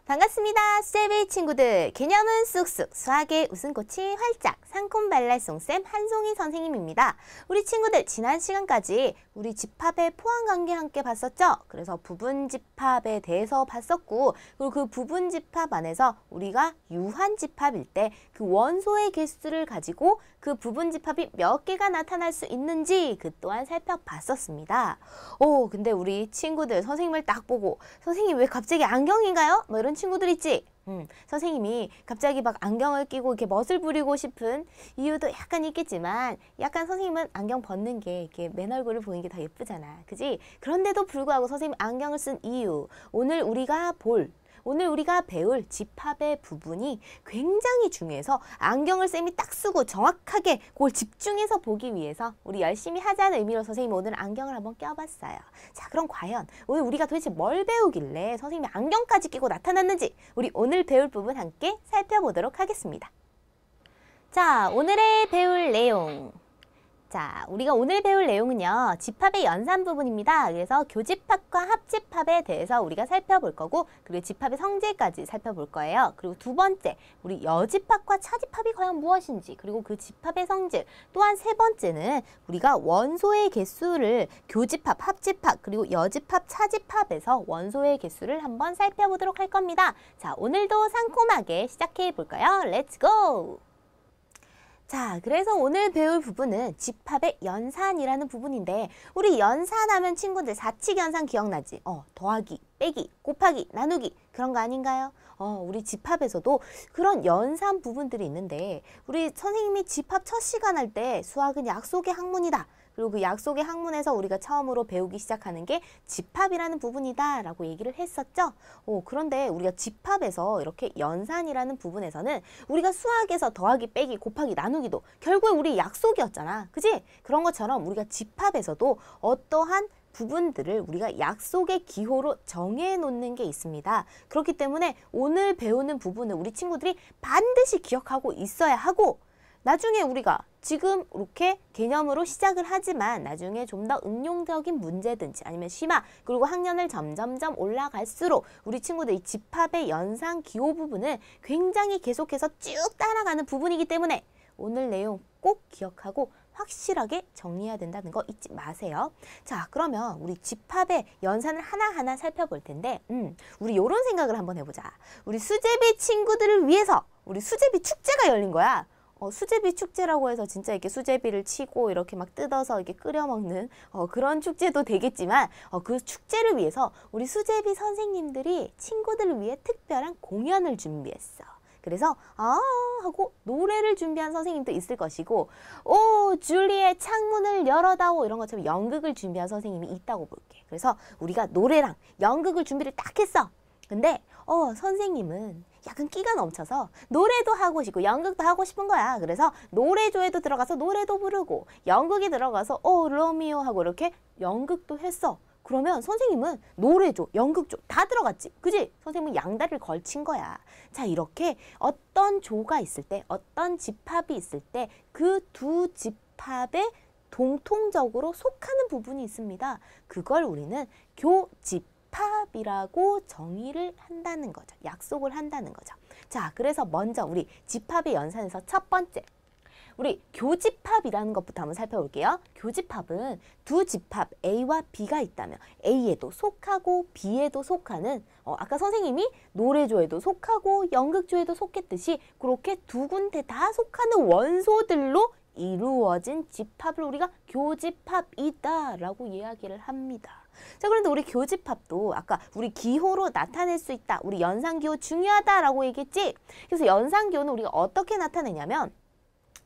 반갑습니다. 수제비 친구들. 개념은 쑥쑥, 수학의 웃음꽃이 활짝, 상콤발랄송쌤 한송이 선생님입니다. 우리 친구들 지난 시간까지 우리 집합의 포함관계 함께 봤었죠? 그래서 부분집합에 대해서 봤었고, 그리고 그 부분집합 안에서 우리가 유한집합일 때 그 원소의 개수를 가지고 그 부분집합이 몇 개가 나타날 수 있는지 그 또한 살펴봤었습니다. 근데 우리 친구들 선생님을 딱 보고 선생님 왜 갑자기 안경인가요? 뭐 이런 친구들 있지? 선생님이 갑자기 막 안경을 끼고 이렇게 멋을 부리고 싶은 이유도 약간 있겠지만 약간 선생님은 안경 벗는 게 이렇게 맨 얼굴을 보이는 게 더 예쁘잖아. 그지? 그런데도 불구하고 선생님 안경을 쓴 이유, 오늘 우리가 배울 집합의 부분이 굉장히 중요해서 안경을 쌤이 딱 쓰고 정확하게 그걸 집중해서 보기 위해서 우리 열심히 하자는 의미로 선생님이 오늘 안경을 한번 껴봤어요. 자, 그럼 과연 오늘 우리가 도대체 뭘 배우길래 선생님이 안경까지 끼고 나타났는지 우리 오늘 배울 부분 함께 살펴보도록 하겠습니다. 자, 오늘의 배울 내용. 자, 우리가 오늘 배울 내용은요, 집합의 연산 부분입니다. 그래서 교집합과 합집합에 대해서 우리가 살펴볼 거고, 그리고 집합의 성질까지 살펴볼 거예요. 그리고 두 번째, 우리 여집합과 차집합이 과연 무엇인지, 그리고 그 집합의 성질, 또한 세 번째는 우리가 원소의 개수를 교집합, 합집합, 그리고 여집합, 차집합에서 원소의 개수를 한번 살펴보도록 할 겁니다. 자, 오늘도 상콤하게 시작해 볼까요? 렛츠 고! 자, 그래서 오늘 배울 부분은 집합의 연산이라는 부분인데, 우리 연산하면 친구들 사칙연산 기억나지? 더하기, 빼기, 곱하기, 나누기 그런 거 아닌가요? 우리 집합에서도 그런 연산 부분들이 있는데, 우리 선생님이 집합 첫 시간 할 때 수학은 약속의 학문이다. 그리고 그 약속의 학문에서 우리가 처음으로 배우기 시작하는 게 집합이라는 부분이다 라고 얘기를 했었죠. 그런데 우리가 집합에서 이렇게 연산이라는 부분에서는 우리가 수학에서 더하기, 빼기, 곱하기, 나누기도 결국에 우리 약속이었잖아. 그지? 그런 것처럼 우리가 집합에서도 어떠한 부분들을 우리가 약속의 기호로 정해놓는 게 있습니다. 그렇기 때문에 오늘 배우는 부분을 우리 친구들이 반드시 기억하고 있어야 하고, 나중에 우리가 지금 이렇게 개념으로 시작을 하지만 나중에 좀 더 응용적인 문제든지 아니면 심화, 그리고 학년을 점점점 올라갈수록 우리 친구들 이 집합의 연산 기호 부분은 굉장히 계속해서 쭉 따라가는 부분이기 때문에 오늘 내용 꼭 기억하고 확실하게 정리해야 된다는 거 잊지 마세요. 자, 그러면 우리 집합의 연산을 하나하나 살펴볼 텐데 우리 이런 생각을 한번 해보자. 우리 수제비 친구들을 위해서 우리 수제비 축제가 열린 거야. 수제비 축제라고 해서 진짜 이렇게 수제비를 치고 이렇게 막 뜯어서 이렇게 끓여 먹는 그런 축제도 되겠지만 그 축제를 위해서 우리 수제비 선생님들이 친구들을 위해 특별한 공연을 준비했어. 그래서 하고 노래를 준비한 선생님도 있을 것이고, 줄리의 창문을 열어다오 이런 것처럼 연극을 준비한 선생님이 있다고 볼게. 그래서 우리가 노래랑 연극을 준비를 딱 했어. 근데 선생님은 약간 끼가 넘쳐서 노래도 하고 싶고 연극도 하고 싶은 거야. 그래서 노래조에도 들어가서 노래도 부르고 연극에 들어가서 로미오 하고 이렇게 연극도 했어. 그러면 선생님은 노래조, 연극조 다 들어갔지. 그지? 선생님은 양다리를 걸친 거야. 자, 이렇게 어떤 조가 있을 때, 어떤 집합이 있을 때 그 두 집합에 공통적으로 속하는 부분이 있습니다. 그걸 우리는 교집합이라고 정의를 한다는 거죠. 약속을 한다는 거죠. 자, 그래서 먼저 우리 집합의 연산에서 첫 번째, 우리 교집합이라는 것부터 한번 살펴볼게요. 교집합은 두 집합 A와 B가 있다면 A에도 속하고 B에도 속하는 아까 선생님이 노래조에도 속하고 연극조에도 속했듯이 그렇게 두 군데 다 속하는 원소들로 이루어진 집합을 우리가 교집합이다 라고 이야기를 합니다. 자, 그런데 우리 교집합도 아까 우리 기호로 나타낼 수 있다. 우리 연산기호 중요하다라고 얘기했지? 그래서 연산기호는 우리가 어떻게 나타내냐면,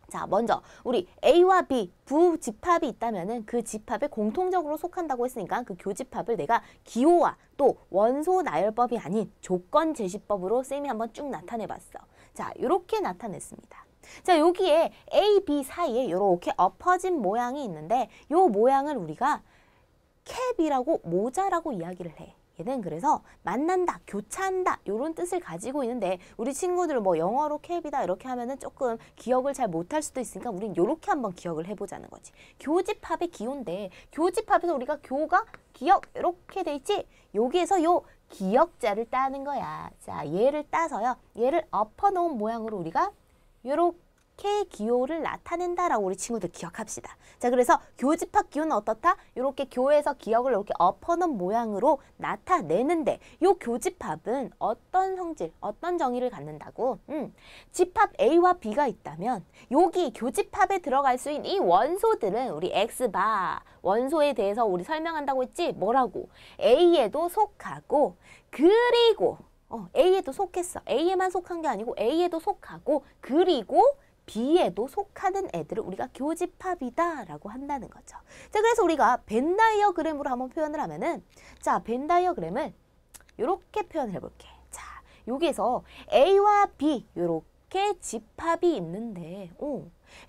자, 먼저 우리 A와 B 부집합이 있다면은 그 집합에 공통적으로 속한다고 했으니까 그 교집합을 내가 기호와 또 원소 나열법이 아닌 조건 제시법으로 쌤이 한번 쭉 나타내봤어. 자, 이렇게 나타냈습니다. 자, 여기에 A, B 사이에 이렇게 엎어진 모양이 있는데 이 모양을 우리가 캡이라고 모자라고 이야기를 해. 얘는 그래서 만난다, 교차한다 이런 뜻을 가지고 있는데 우리 친구들 뭐 영어로 캡이다 이렇게 하면은 조금 기억을 잘 못할 수도 있으니까 우린 이렇게 한번 기억을 해보자는 거지. 교집합의 기호인데 교집합에서 우리가 교가 기억 이렇게 돼 있지? 여기에서 요 기역자를 따는 거야. 자, 얘를 따서요. 얘를 엎어놓은 모양으로 우리가 요렇게 기호를 나타낸다라고 우리 친구들 기억합시다. 자, 그래서 교집합 기호는 어떻다? 이렇게 교에서 기역을 이렇게 엎어놓은 모양으로 나타내는데 요 교집합은 어떤 성질, 어떤 정의를 갖는다고? 집합 A와 B가 있다면 여기 교집합에 들어갈 수 있는 이 원소들은 우리 X바 원소에 대해서 우리 설명한다고 했지? 뭐라고? A에도 속하고 그리고 A에도 속했어. A에만 속한 게 아니고 A에도 속하고 그리고 B에도 속하는 애들을 우리가 교집합이다라고 한다는 거죠. 자, 그래서 우리가 벤 다이어그램으로 한번 표현을 하면은 자, 벤 다이어그램을 이렇게 표현을 해볼게. 자, 여기에서 A와 B 이렇게 집합이 있는데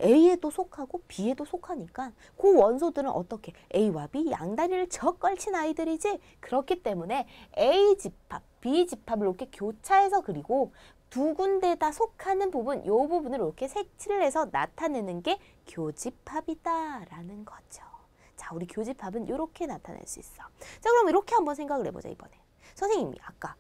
A에도 속하고 B에도 속하니까 그 원소들은 어떻게 어떻게 A와 B 양다리를 적 걸친 아이들이지? 그렇기 때문에 A 집합, B 집합을 이렇게 교차해서 그리고 두 군데 다 속하는 부분, 이 부분을 이렇게 색칠을 해서 나타내는 게 교집합이다라는 거죠. 자, 우리 교집합은 이렇게 나타낼 수 있어. 자, 그럼 이렇게 한번 생각을 해보자, 이번에. 선생님이 아까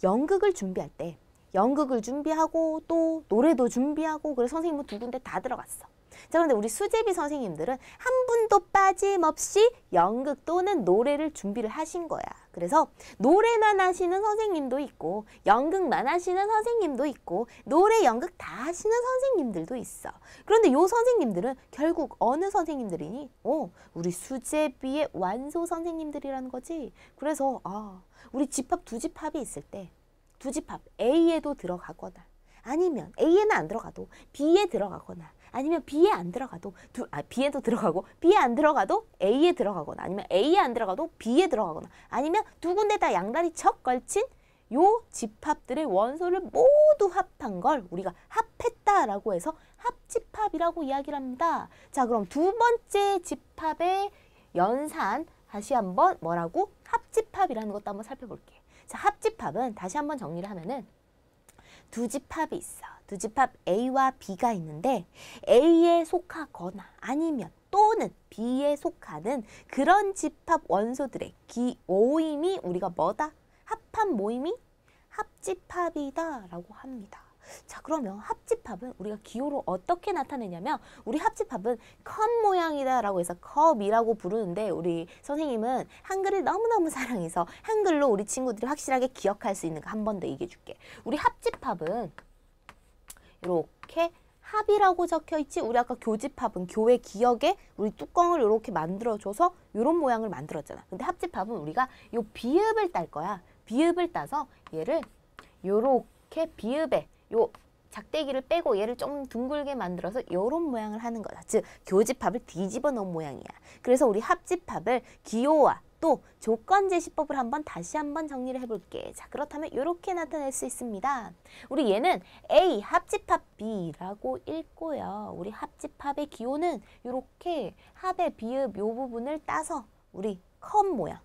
연극을 준비할 때 연극을 준비하고 또 노래도 준비하고 그래서 선생님은 두 군데 다 들어갔어. 자, 그런데 우리 수제비 선생님들은 한 분도 빠짐없이 연극 또는 노래를 준비를 하신 거야. 그래서 노래만 하시는 선생님도 있고 연극만 하시는 선생님도 있고 노래, 연극 다 하시는 선생님들도 있어. 그런데 요 선생님들은 결국 어느 선생님들이니? 우리 수제비의 완소 선생님들이라는 거지. 그래서 우리 집합 두 집합이 있을 때 두 집합 A에도 들어가거나 아니면 A에는 안 들어가도 B에 들어가거나 아니면 B에 안 들어가도 B에도 들어가고 B에 안 들어가도 A에 들어가거나 아니면 A에 안 들어가도 B에 들어가거나 아니면 두 군데 다 양다리 척 걸친 요 집합들의 원소를 모두 합한 걸 우리가 합했다라고 해서 합집합이라고 이야기를 합니다. 자, 그럼 두 번째 집합의 연산 다시 한번 뭐라고? 합집합이라는 것도 한번 살펴볼게. 자, 합집합은 다시 한번 정리를 하면은 두 집합이 있어. 두 집합 A와 B가 있는데 A에 속하거나 아니면 또는 B에 속하는 그런 집합 원소들의 모임이 우리가 뭐다? 합한 모임이 합집합이다라고 합니다. 자, 그러면 합집합은 우리가 기호로 어떻게 나타내냐면 우리 합집합은 컵 모양이다라고 해서 컵이라고 부르는데 우리 선생님은 한글을 너무너무 사랑해서 한글로 우리 친구들이 확실하게 기억할 수 있는 거 한 번 더 얘기해 줄게. 우리 합집합은 이렇게 합이라고 적혀 있지. 우리 아까 교집합은 교의 기역에 우리 뚜껑을 이렇게 만들어줘서 이런 모양을 만들었잖아. 근데 합집합은 우리가 요 비읍을 딸 거야. 비읍을 따서 얘를 요렇게 비읍에 요 작대기를 빼고 얘를 좀 둥글게 만들어서 요런 모양을 하는 거다. 즉 교집합을 뒤집어 놓은 모양이야. 그래서 우리 합집합을 기호와 또 조건제시법을 다시 한번 정리를 해볼게. 자, 그렇다면 이렇게 나타낼 수 있습니다. 우리 얘는 A 합집합 B라고 읽고요. 우리 합집합의 기호는 이렇게 합의 비읍 요 부분을 따서 우리 컵 모양,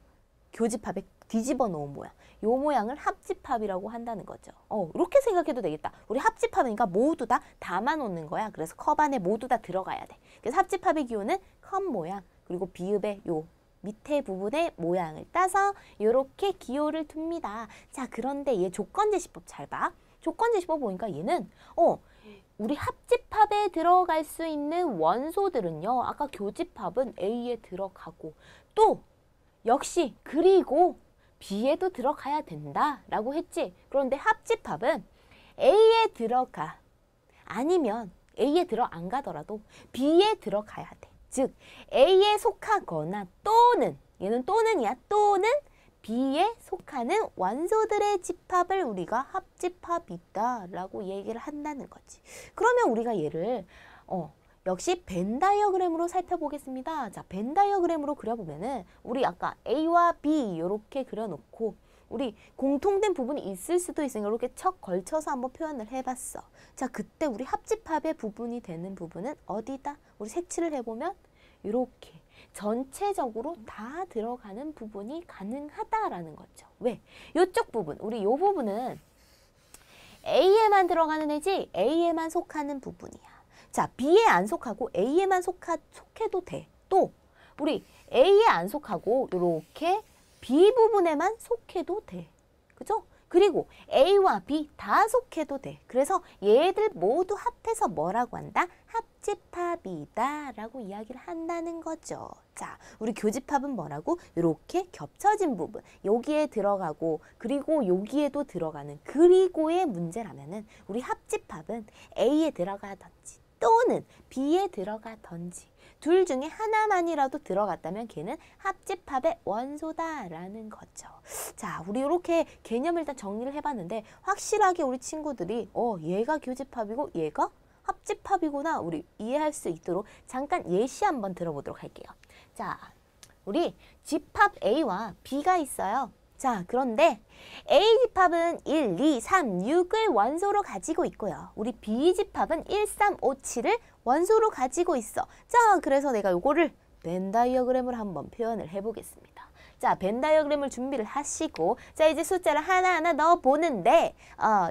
교집합에 뒤집어 놓은 모양, 요 모양을 합집합이라고 한다는 거죠. 이렇게 생각해도 되겠다. 우리 합집합이니까 모두 다 담아 놓는 거야. 그래서 컵 안에 모두 다 들어가야 돼. 그래서 합집합의 기호는 컵 모양, 그리고 비읍의 요 밑에 부분의 모양을 따서 이렇게 기호를 둡니다. 자, 그런데 얘 조건제시법 잘 봐. 조건제시법 보니까 얘는 우리 합집합에 들어갈 수 있는 원소들은요. 아까 교집합은 A에 들어가고 또 역시 그리고 B에도 들어가야 된다라고 했지. 그런데 합집합은 A에 들어가 아니면 A에 들어 안 가더라도 B에 들어가야 돼. 즉 A에 속하거나 또는 얘는 또는이야. 또는 B에 속하는 원소들의 집합을 우리가 합집합이다라고 얘기를 한다는 거지. 그러면 우리가 얘를 역시 벤 다이어그램으로 살펴보겠습니다. 자, 벤 다이어그램으로 그려보면은 우리 아까 A와 B 이렇게 그려놓고 우리 공통된 부분이 있을 수도 있으니까 이렇게 척 걸쳐서 한번 표현을 해봤어. 자, 그때 우리 합집합의 부분이 되는 부분은 어디다? 우리 색칠을 해보면 이렇게 전체적으로 다 들어가는 부분이 가능하다라는 거죠. 왜? 이쪽 부분, 우리 이 부분은 A에만 들어가는 애지 A에만 속하는 부분이야. 자, B에 안 속하고 A에만 속해도 돼. 또 우리 A에 안 속하고 이렇게 B 부분에만 속해도 돼. 그죠? 그리고 A와 B 다 속해도 돼. 그래서 얘들 모두 합해서 뭐라고 한다? 합집합이다 라고 이야기를 한다는 거죠. 자, 우리 교집합은 뭐라고? 이렇게 겹쳐진 부분, 여기에 들어가고 그리고 여기에도 들어가는 그리고의 문제라면은 우리 합집합은 A에 들어가든지 또는 B에 들어가든지 둘 중에 하나만이라도 들어갔다면 걔는 합집합의 원소다라는 거죠. 자, 우리 이렇게 개념을 일단 정리를 해봤는데 확실하게 우리 친구들이 얘가 교집합이고 얘가 합집합이구나 우리 이해할 수 있도록 잠깐 예시 한번 들어보도록 할게요. 자, 우리 집합 A와 B가 있어요. 자, 그런데 A 집합은 1, 2, 3, 6을 원소로 가지고 있고요. 우리 B 집합은 1, 3, 5, 7을 원소로 가지고 있어. 자, 그래서 내가 요거를 벤 다이어그램으로 한번 표현을 해보겠습니다. 자, 벤 다이어그램을 준비를 하시고 자, 이제 숫자를 하나하나 넣어보는데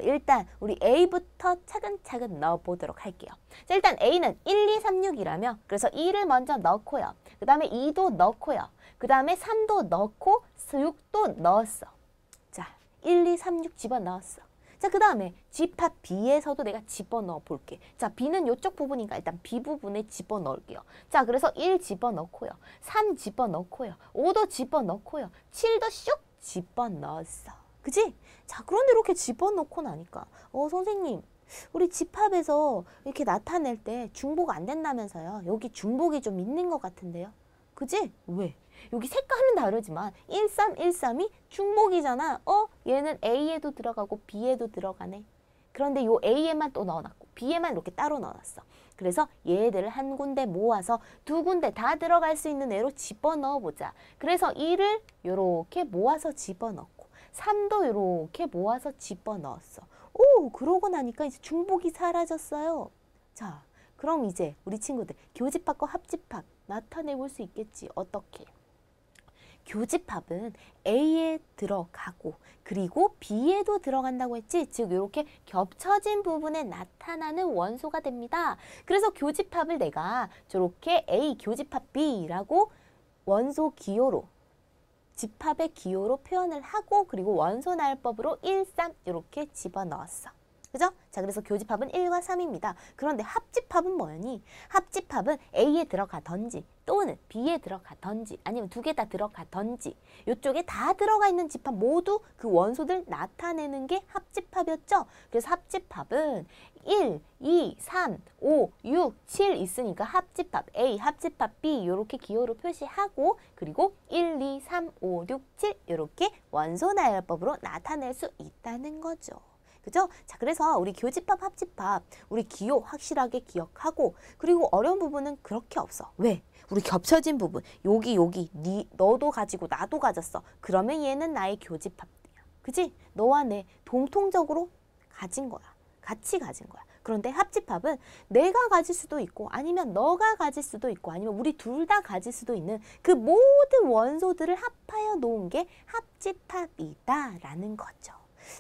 일단 우리 A부터 차근차근 넣어보도록 할게요. 자, 일단 A는 1, 2, 3, 6이라며 그래서 2를 먼저 넣고요. 그 다음에 2도 넣고요. 그 다음에 3도 넣고 6도 넣었어. 자, 1, 2, 3, 6 집어넣었어. 자, 그 다음에 집합 B에서도 내가 집어넣어 볼게. 자, B는 이쪽 부분이니까 일단 B 부분에 집어넣을게요. 자, 그래서 1 집어넣고요. 3 집어넣고요. 5도 집어넣고요. 7도 슉 집어넣었어. 그지? 자, 그런데 이렇게 집어넣고 나니까 선생님 우리 집합에서 이렇게 나타낼 때 중복 안 된다면서요. 여기 중복이 좀 있는 것 같은데요. 그지? 왜? 여기 색깔은 다르지만 1313이 중복이잖아. 얘는 A에도 들어가고 B에도 들어가네. 그런데 요 A에만 또 넣어놨고 B에만 이렇게 따로 넣어놨어. 그래서 얘들을 한 군데 모아서 두 군데 다 들어갈 수 있는 애로 집어넣어보자. 그래서 1을 요렇게 모아서 집어넣고 3도 요렇게 모아서 집어넣었어. 오, 그러고 나니까 이제 중복이 사라졌어요. 자, 그럼 이제 우리 친구들 교집합과 합집합 나타내볼 수 있겠지. 어떻게? 교집합은 A에 들어가고 그리고 B에도 들어간다고 했지. 즉 이렇게 겹쳐진 부분에 나타나는 원소가 됩니다. 그래서 교집합을 내가 저렇게 A 교집합 B라고 원소 기호로 집합의 기호로 표현을 하고 그리고 원소 나열법으로 1, 3 이렇게 집어넣었어. 그죠? 자, 그래서 교집합은 1과 3입니다. 그런데 합집합은 뭐니? 합집합은 A에 들어가든지 또는 B에 들어가든지 아니면 두 개 다 들어가든지 이쪽에 다 들어가 있는 집합 모두 그 원소들 나타내는 게 합집합이었죠? 그래서 합집합은 1, 2, 3, 5, 6, 7 있으니까 합집합 A, 합집합 B 이렇게 기호로 표시하고 그리고 1, 2, 3, 5, 6, 7 이렇게 원소 나열법으로 나타낼 수 있다는 거죠. 그죠? 자, 그래서 우리 교집합, 합집합, 우리 기호 확실하게 기억하고 그리고 어려운 부분은 그렇게 없어. 왜? 우리 겹쳐진 부분, 여기, 너도 가지고 나도 가졌어. 그러면 얘는 나의 교집합이야. 그지? 너와 내 공통적으로 가진 거야. 같이 가진 거야. 그런데 합집합은 내가 가질 수도 있고 아니면 너가 가질 수도 있고 아니면 우리 둘 다 가질 수도 있는 그 모든 원소들을 합하여 놓은 게 합집합이다라는 거죠.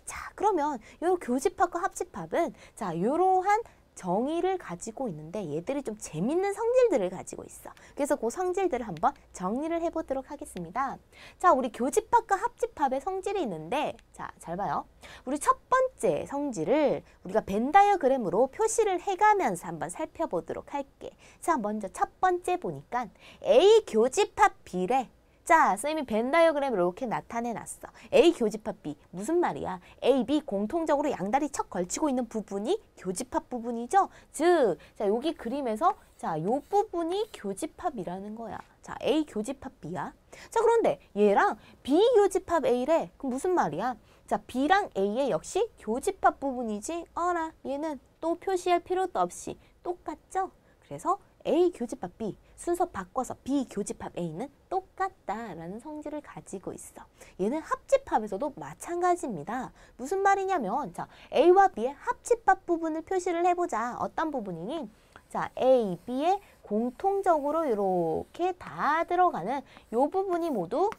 자, 그러면 요 교집합과 합집합은 자, 요러한 정의를 가지고 있는데 얘들이 좀 재밌는 성질들을 가지고 있어. 그래서 그 성질들을 한번 정리를 해보도록 하겠습니다. 자, 우리 교집합과 합집합의 성질이 있는데 자, 잘 봐요. 우리 첫 번째 성질을 우리가 벤 다이어그램으로 표시를 해가면서 한번 살펴보도록 할게. 자, 먼저 첫 번째 보니까 A 교집합 B래. 자, 선생님이 벤 다이어그램을 이렇게 나타내놨어. A 교집합 B. 무슨 말이야? A, B 공통적으로 양다리 척 걸치고 있는 부분이 교집합 부분이죠? 즉, 자, 여기 그림에서 자, 요 부분이 교집합이라는 거야. 자, A 교집합 B야. 자, 그런데 얘랑 B 교집합 A래. 그럼 무슨 말이야? 자, B랑 A의 역시 교집합 부분이지. 어라, 얘는 또 표시할 필요도 없이 똑같죠? 그래서 A 교집합 B, 순서 바꿔서 B 교집합 A는 똑같다라는 성질을 가지고 있어. 얘는 합집합에서도 마찬가지입니다. 무슨 말이냐면 자, A와 B의 합집합 부분을 표시를 해보자. 어떤 부분이니? 자, A, B의 공통적으로 이렇게 다 들어가는 이 부분이 모두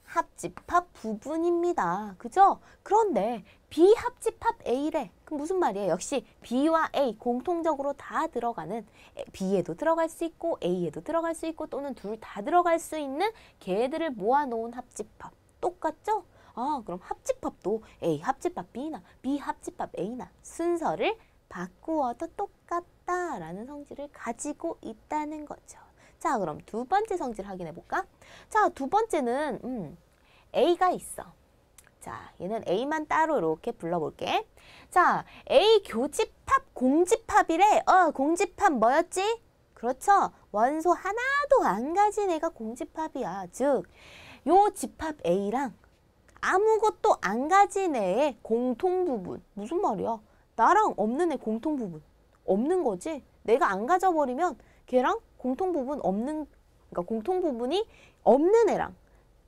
합집합 부분입니다. 그죠? 그런데 B 합집합 A래. 그럼 무슨 말이야? 역시 B와 A 공통적으로 다 들어가는, B에도 들어갈 수 있고 A에도 들어갈 수 있고 또는 둘 다 들어갈 수 있는 걔들을 모아놓은 합집합. 똑같죠? 아, 그럼 합집합도 A 합집합 B나 B 합집합 A나 순서를 바꾸어도 똑같다라는 성질을 가지고 있다는 거죠. 자, 그럼 두 번째 성질 확인해 볼까? 자, 두 번째는 A가 있어. 자, 얘는 A만 따로 이렇게 불러볼게. 자, A 교집합 공집합이래. 공집합 뭐였지? 그렇죠. 원소 하나도 안 가진 애가 공집합이야. 즉, 요 집합 A랑 아무것도 안 가진 애의 공통부분. 무슨 말이야? 나랑 없는 애 공통부분. 없는 거지. 내가 안 가져버리면 걔랑 공통부분 없는, 그러니까 공통부분이 없는 애랑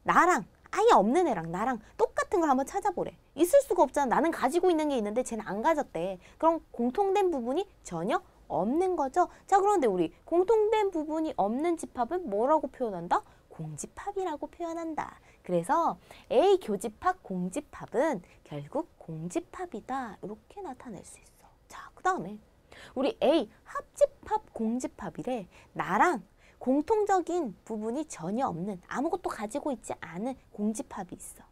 나랑 아예 없는 애랑 나랑 똑같은 걸 한번 찾아보래. 있을 수가 없잖아. 나는 가지고 있는 게 있는데 쟤는 안 가졌대. 그럼 공통된 부분이 전혀 없는 거죠. 자, 그런데 우리 공통된 부분이 없는 집합은 뭐라고 표현한다? 공집합이라고 표현한다. 그래서 A 교집합 공집합은 결국 공집합이다. 이렇게 나타낼 수 있어. 자, 그 다음에 우리 A 합집합 공집합이래. 나랑 공통적인 부분이 전혀 없는, 아무것도 가지고 있지 않은 공집합이 있어.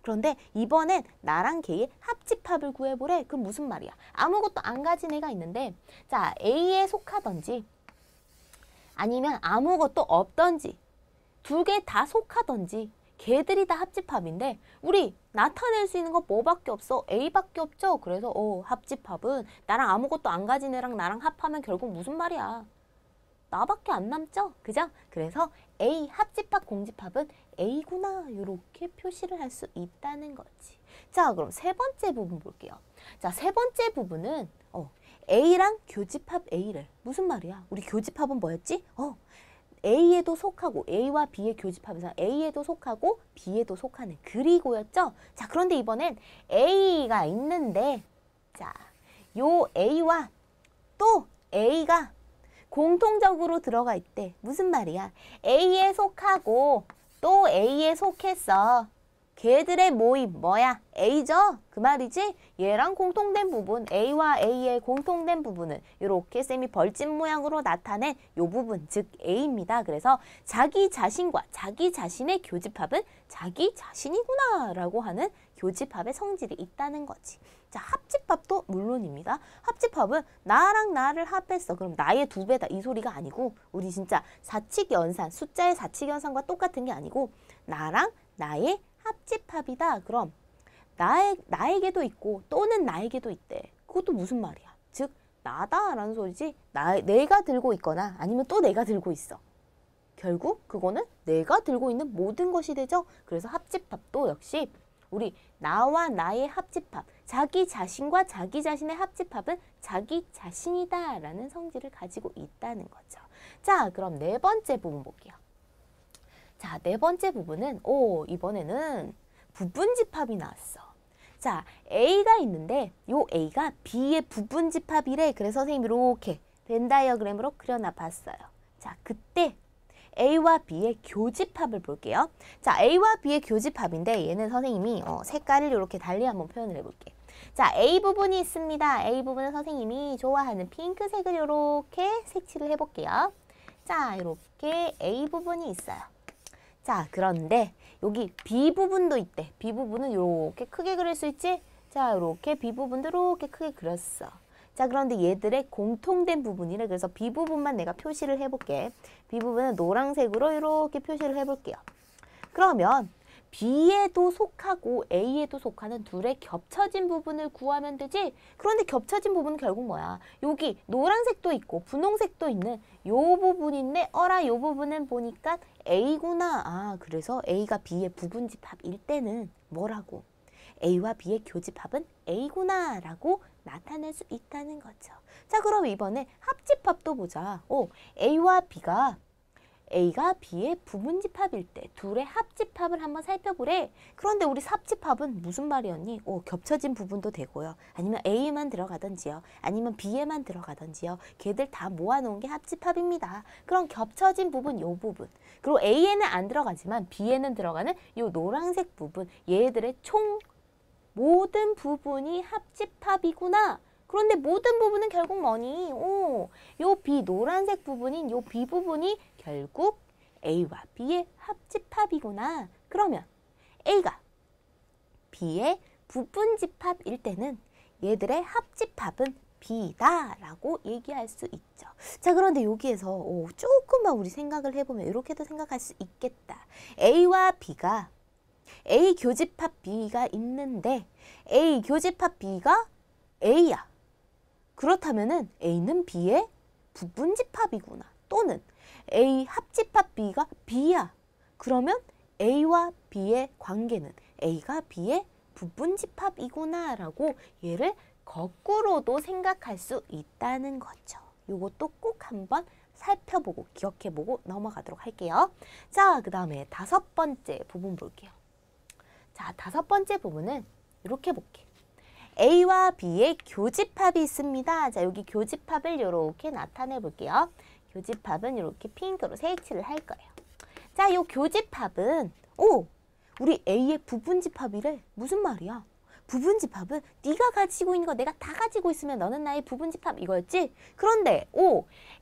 그런데 이번엔 나랑 걔의 합집합을 구해보래. 그럼 무슨 말이야? 아무것도 안 가진 애가 있는데, 자, A에 속하던지 아니면 아무것도 없던지 두 개 다 속하던지 걔들이 다 합집합인데 우리 나타낼 수 있는 거 뭐밖에 없어? A밖에 없죠? 그래서 합집합은 나랑 아무것도 안 가진 애랑 나랑 합하면 결국 무슨 말이야? 나밖에 안 남죠? 그죠? 그래서 A 합집합 공집합은 A구나 이렇게 표시를 할 수 있다는 거지. 자, 그럼 세 번째 부분 볼게요. 자, 세 번째 부분은 A랑 교집합 A를, 무슨 말이야? 우리 교집합은 뭐였지? A에도 속하고 A와 B의 교집합에서 A에도 속하고 B에도 속하는 그리고였죠? 자, 그런데 이번엔 A가 있는데, 자, 요 A와 또 A가 공통적으로 들어가 있대. 무슨 말이야? A에 속하고 또 A에 속했어. 걔들의 모임 뭐야? A죠? 그 말이지? 얘랑 공통된 부분, A와 A의 공통된 부분은 이렇게 쌤이 벌집 모양으로 나타낸 이 부분, 즉 A입니다. 그래서 자기 자신과 자기 자신의 교집합은 자기 자신이구나 라고 하는 교집합의 성질이 있다는 거지. 자, 합집합도 물론입니다. 합집합은 나랑 나를 합했어. 그럼 나의 두 배다 이 소리가 아니고, 우리 진짜 사칙연산, 숫자의 사칙연산과 똑같은 게 아니고 나랑 나의 합집합이다. 그럼 나에게도 있고 또는 나에게도 있대. 그것도 무슨 말이야? 즉 나다라는 소리지. 내가 들고 있거나 아니면 또 내가 들고 있어. 결국 그거는 내가 들고 있는 모든 것이 되죠. 그래서 합집합도 역시 우리 나와 나의 합집합, 자기 자신과 자기 자신의 합집합은 자기 자신이다 라는 성질을 가지고 있다는 거죠. 자, 그럼 네 번째 부분 볼게요. 자, 네 번째 부분은 이번에는 부분집합이 나왔어. 자, A가 있는데 요 A가 B의 부분집합이래. 그래서 선생님이 이렇게 벤 다이어그램으로 그려놔 봤어요. 자, 그때 A와 B의 교집합을 볼게요. 자, A와 B의 교집합인데 얘는 선생님이 색깔을 이렇게 달리 한번 표현을 해볼게. 자, A 부분이 있습니다. A 부분은 선생님이 좋아하는 핑크색을 이렇게 색칠을 해볼게요. 자, 이렇게 A 부분이 있어요. 자, 그런데 여기 B 부분도 있대. B 부분은 이렇게 크게 그릴 수 있지? 자, 이렇게 B 부분도 이렇게 크게 그렸어. 자, 그런데 얘들의 공통된 부분이래. 그래서 B 부분만 내가 표시를 해볼게. B 부분은 노란색으로 이렇게 표시를 해볼게요. 그러면 B에도 속하고 A에도 속하는 둘의 겹쳐진 부분을 구하면 되지? 그런데 겹쳐진 부분은 결국 뭐야? 여기 노란색도 있고 분홍색도 있는 요 부분인데 요 부분은 보니까 A구나. 아, 그래서 A가 B의 부분집합일 때는 뭐라고? A와 B의 교집합은 A구나 라고 나타낼 수 있다는 거죠. 자, 그럼 이번에 합집합도 보자. A가 B의 부분집합일 때 둘의 합집합을 한번 살펴보래. 그런데 우리 합집합은 무슨 말이었니? 겹쳐진 부분도 되고요. 아니면 A에만 들어가던지요. 아니면 B에만 들어가던지요. 걔들 다 모아놓은 게 합집합입니다. 그럼 겹쳐진 부분 요 부분. 그리고 A에는 안 들어가지만 B에는 들어가는 요 노란색 부분. 얘들의 총 모든 부분이 합집합이구나. 그런데 모든 부분은 결국 뭐니? 요 B 노란색 부분인 요 B 부분이 결국 A와 B의 합집합이구나. 그러면 A가 B의 부분집합일 때는 얘들의 합집합은 B다 라고 얘기할 수 있죠. 자, 그런데 여기에서 조금만 우리 생각을 해보면 이렇게도 생각할 수 있겠다. A와 B가 A 교집합 B가 있는데 A 교집합 B가 A야. 그렇다면은 A는 B의 부분집합이구나. 또는 A 합집합 B가 B야. 그러면 A와 B의 관계는 A가 B의 부분집합이구나 라고 얘를 거꾸로도 생각할 수 있다는 거죠. 요것도 꼭 한번 살펴보고 기억해보고 넘어가도록 할게요. 자, 그 다음에 5번째 부분 볼게요. 자, 5번째 부분은 이렇게 볼게요. A와 B의 교집합이 있습니다. 자, 여기 교집합을 이렇게 나타내 볼게요. 교집합은 이렇게 핑크로 색칠을 할 거예요. 자, 요 교집합은 우리 A의 부분집합이래. 무슨 말이야? 부분집합은 네가 가지고 있는 거 내가 다 가지고 있으면 너는 나의 부분집합 이거였지? 그런데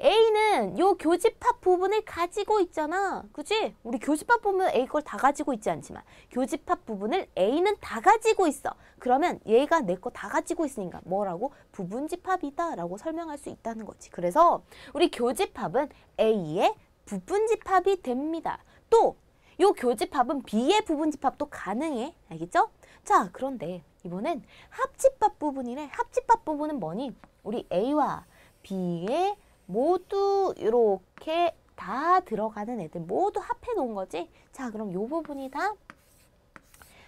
A는 요 교집합 부분을 가지고 있잖아. 그치? 우리 교집합 부분은 A 걸 다 가지고 있지 않지만 교집합 부분을 A는 다 가지고 있어. 그러면 얘가 내 거 다 가지고 있으니까 뭐라고? 부분집합이다 라고 설명할 수 있다는 거지. 그래서 우리 교집합은 A의 부분집합이 됩니다. 또 요 교집합은 B의 부분집합도 가능해. 알겠죠? 자, 그런데 이번엔 합집합 부분이래. 합집합 부분은 뭐니? 우리 A와 B에 모두 이렇게 다 들어가는 애들 모두 합해 놓은 거지? 자, 그럼 요 부분이 다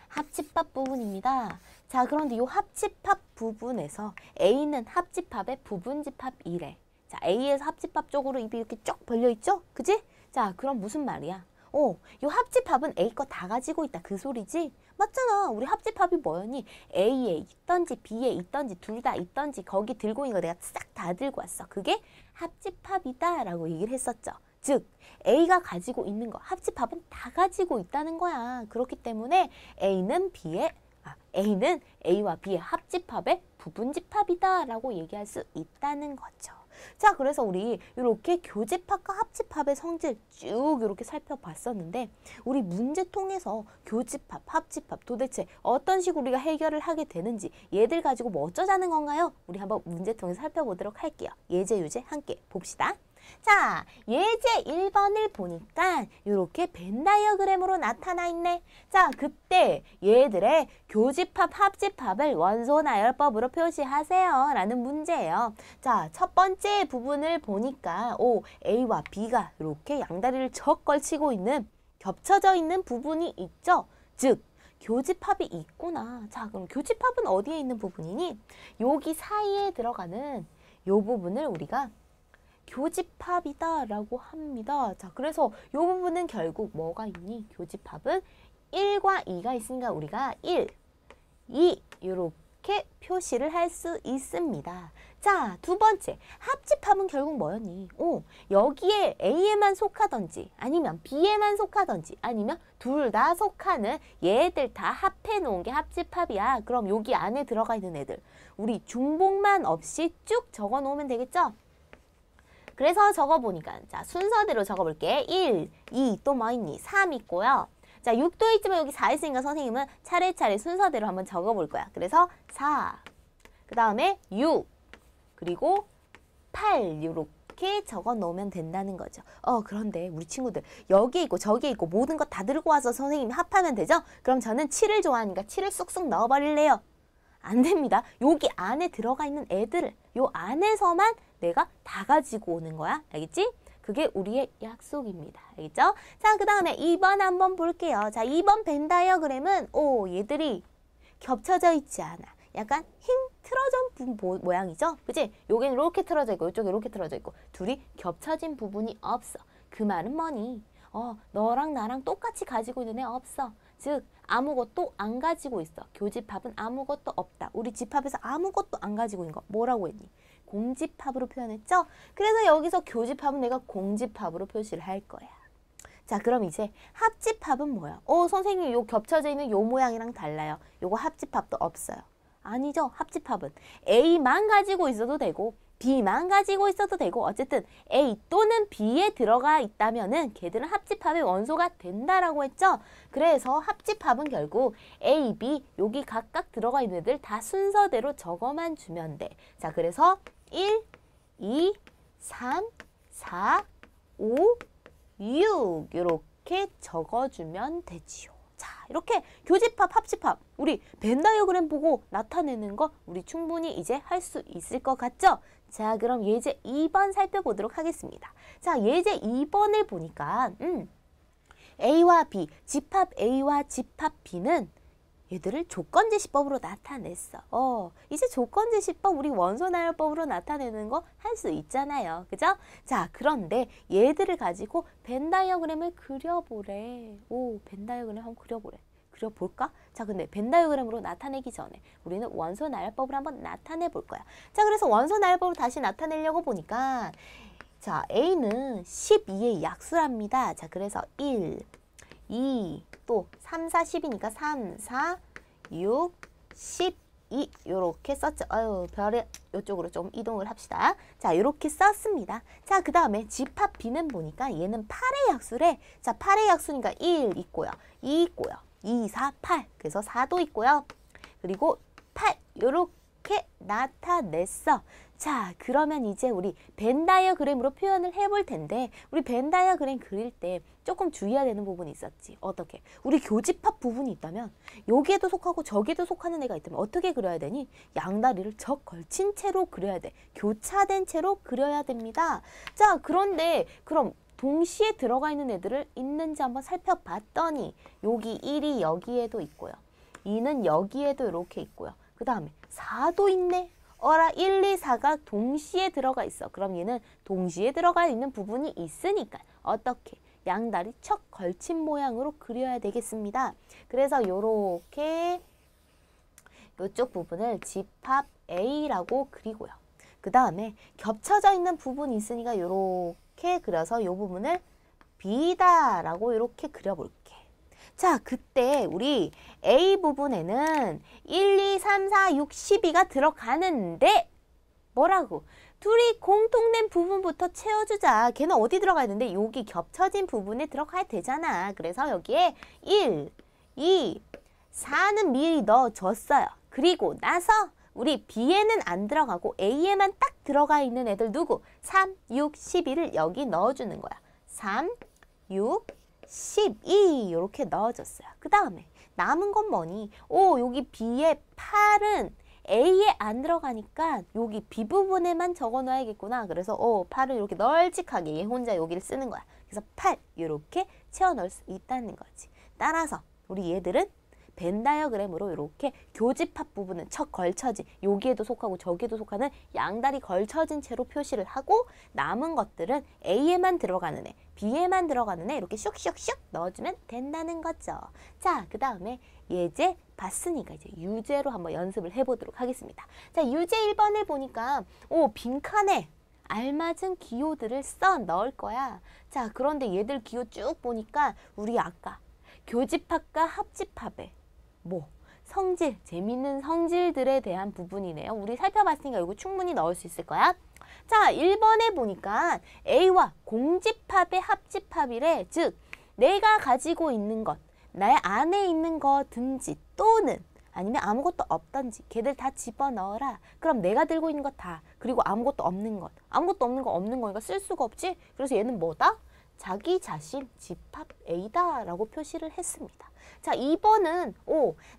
합집합 부분입니다. 자, 그런데 요 합집합 부분에서 A는 합집합의 부분집합이래. 자, A에서 합집합 쪽으로 입이 이렇게 쭉 벌려 있죠? 그지? 자, 그럼 무슨 말이야? 요 합집합은 A 거 다 가지고 있다. 그 소리지? 맞잖아. 우리 합집합이 뭐였니? A에 있던지 B에 있던지 둘 다 있던지 거기 들고 있는 거 내가 싹 다 들고 왔어. 그게 합집합이다 라고 얘기를 했었죠. 즉 A가 가지고 있는 거 합집합은 다 가지고 있다는 거야. 그렇기 때문에 A는 A와 B의 합집합의 부분집합이다 라고 얘기할 수 있다는 거죠. 자, 그래서 우리 이렇게 교집합과 합집합의 성질 쭉 이렇게 살펴봤었는데 우리 문제 통해서 교집합, 합집합 도대체 어떤 식으로 우리가 해결을 하게 되는지 얘들 가지고 뭐 어쩌자는 건가요? 우리 한번 문제 통해서 살펴보도록 할게요. 예제, 유제 함께 봅시다. 자, 예제 1번을 보니까 이렇게 벤 다이어그램으로 나타나 있네. 자, 그때 얘들의 교집합, 합집합을 원소 나열법으로 표시하세요 라는 문제예요. 자, 첫 번째 부분을 보니까 A와 B가 이렇게 양다리를 척 걸치고 있는 겹쳐져 있는 부분이 있죠. 즉 교집합이 있구나. 자, 그럼 교집합은 어디에 있는 부분이니? 여기 사이에 들어가는 요 부분을 우리가 교집합이다 라고 합니다. 자, 그래서 이 부분은 결국 뭐가 있니? 교집합은 1과 2가 있으니까 우리가 1, 2 이렇게 표시를 할 수 있습니다. 자, 두 번째 합집합은 결국 뭐였니? 여기에 A에만 속하던지 아니면 B에만 속하던지 아니면 둘 다 속하는 얘들 다 합해 놓은 게 합집합이야. 그럼 여기 안에 들어가 있는 애들 우리 중복만 없이 쭉 적어 놓으면 되겠죠? 그래서 적어보니까 자 순서대로 적어볼게. 1, 2, 또 뭐 있니? 3 있고요. 자 6도 있지만 여기 4 있으니까 선생님은 차례차례 순서대로 한번 적어볼 거야. 그래서 4, 그 다음에 6, 그리고 8 이렇게 적어 놓으면 된다는 거죠. 그런데 우리 친구들 여기에 있고 저기에 있고 모든 거 다 들고 와서 선생님이 합하면 되죠? 그럼 저는 7을 좋아하니까 7을 쑥쑥 넣어버릴래요. 안 됩니다. 여기 안에 들어가 있는 애들을 요 안에서만 내가 다 가지고 오는 거야. 알겠지? 그게 우리의 약속입니다. 알겠죠? 자, 그 다음에 2번 한번 볼게요. 자, 2번 벤 다이어그램은 얘들이 겹쳐져 있지 않아. 약간 흰 틀어진 모양이죠? 그치? 여기는 이렇게 틀어져 있고 이쪽에 이렇게 틀어져 있고 둘이 겹쳐진 부분이 없어. 그 말은 뭐니? 너랑 나랑 똑같이 가지고 있는 애 없어. 즉 아무것도 안 가지고 있어. 교집합은 아무것도 없다. 우리 집합에서 아무것도 안 가지고 있는 거 뭐라고 했니? 공집합으로 표현했죠? 그래서 여기서 교집합은 내가 공집합으로 표시를 할 거야. 자, 그럼 이제 합집합은 뭐야? 선생님 요 겹쳐져 있는 요 모양이랑 달라요. 요거 합집합도 없어요. 아니죠. 합집합은 A만 가지고 있어도 되고 B만 가지고 있어도 되고 어쨌든 A 또는 B에 들어가 있다면은 걔들은 합집합의 원소가 된다라고 했죠. 그래서 합집합은 결국 A, B 여기 각각 들어가 있는 애들 다 순서대로 적어만 주면 돼. 자, 그래서 1, 2, 3, 4, 5, 6 이렇게 적어주면 되지요. 자, 이렇게 교집합, 합집합 우리 벤 다이어그램 보고 나타내는 거 우리 충분히 이제 할 수 있을 것 같죠? 자, 그럼 예제 2번 살펴보도록 하겠습니다. 자, 예제 2번을 보니까 A와 B, 집합 A와 집합 B는 얘들을 조건제시법으로 나타냈어. 이제 조건제시법 우리 원소나열법으로 나타내는 거 할 수 있잖아요. 그죠? 자, 그런데 얘들을 가지고 벤 다이어그램을 그려보래. 벤 다이어그램 한번 그려보래. 그려볼까? 자, 근데 벤 다이어그램으로 나타내기 전에 우리는 원소나열법을 한번 나타내 볼 거야. 자, 그래서 원소나열법을 다시 나타내려고 보니까 자, A는 12의 약수랍니다. 자, 그래서 1, 2, 또 3, 4, 10이니까 3, 4, 6, 12 요렇게 썼죠. 별의 이쪽으로 좀 이동을 합시다. 자, 요렇게 썼습니다. 자, 그 다음에 집합 B는 보니까 얘는 8의 약수래. 자, 8의 약수니까 1 있고요. 2 있고요. 2, 4, 8. 그래서 4도 있고요. 그리고 8 요렇게 나타냈어. 자, 그러면 이제 우리 벤 다이어그램으로 표현을 해볼 텐데 우리 벤 다이어그램 그릴 때 조금 주의해야 되는 부분이 있었지. 어떻게? 우리 교집합 부분이 있다면 여기에도 속하고 저기에도 속하는 애가 있다면 어떻게 그려야 되니? 양다리를 적 걸친 채로 그려야 돼. 교차된 채로 그려야 됩니다. 자, 그런데 그럼 동시에 들어가 있는 애들을 있는지 한번 살펴봤더니 여기 1이 여기에도 있고요. 2는 여기에도 이렇게 있고요. 그 다음에 4도 있네. 1, 2, 4가 동시에 들어가 있어. 그럼 얘는 동시에 들어가 있는 부분이 있으니까 어떻게? 양다리 척 걸친 모양으로 그려야 되겠습니다. 그래서 요렇게 이쪽 부분을 집합 A라고 그리고요. 그 다음에 겹쳐져 있는 부분이 있으니까 요렇게 그려서 요 부분을 B다라고 이렇게 그려볼게. 자, 그때 우리 A 부분에는 1, 2, 3, 4, 6, 12가 들어가는데 뭐라고? 둘이 공통된 부분부터 채워주자. 걔는 어디 들어가 있는데 여기 겹쳐진 부분에 들어가야 되잖아. 그래서 여기에 1, 2, 4는 미리 넣어줬어요. 그리고 나서 우리 B에는 안 들어가고 A에만 딱 들어가 있는 애들 누구? 3, 6, 12를 여기 넣어주는 거야. 3, 6, 12 이렇게 넣어줬어요. 그 다음에 남은 건 뭐니? 여기 B에 8은 A에 안 들어가니까 여기 B 부분에만 적어 놔야겠구나. 그래서 8을 이렇게 널찍하게 얘 혼자 여기를 쓰는 거야. 그래서 8 이렇게 채워 넣을 수 있다는 거지. 따라서 우리 얘들은 벤 다이어그램으로 이렇게 교집합 부분은 척 걸쳐진 여기에도 속하고 저기에도 속하는 양다리 걸쳐진 채로 표시를 하고 남은 것들은 A에만 들어가는 애, B에만 들어가는 애 이렇게 슉슉슉 넣어주면 된다는 거죠. 자, 그 다음에 예제 봤으니까 이제 유제로 한번 연습을 해보도록 하겠습니다. 자, 유제 1번을 보니까 빈칸에 알맞은 기호들을 써 넣을 거야. 자, 그런데 얘들 기호 쭉 보니까 우리 아까 교집합과 합집합에 성질, 재밌는 성질들에 대한 부분이네요. 우리 살펴봤으니까 이거 충분히 넣을 수 있을 거야. 자, 1번에 보니까 A와 공집합의 합집합이래. 즉, 내가 가지고 있는 것, 나의 안에 있는 거든지 또는 아니면 아무것도 없던지 걔들 다 집어넣어라. 그럼 내가 들고 있는 것 다, 그리고 아무것도 없는 것. 아무것도 없는 거 없는 거니까 쓸 수가 없지? 그래서 얘는 뭐다? 자기 자신 집합 A다 라고 표시를 했습니다. 자, 2번은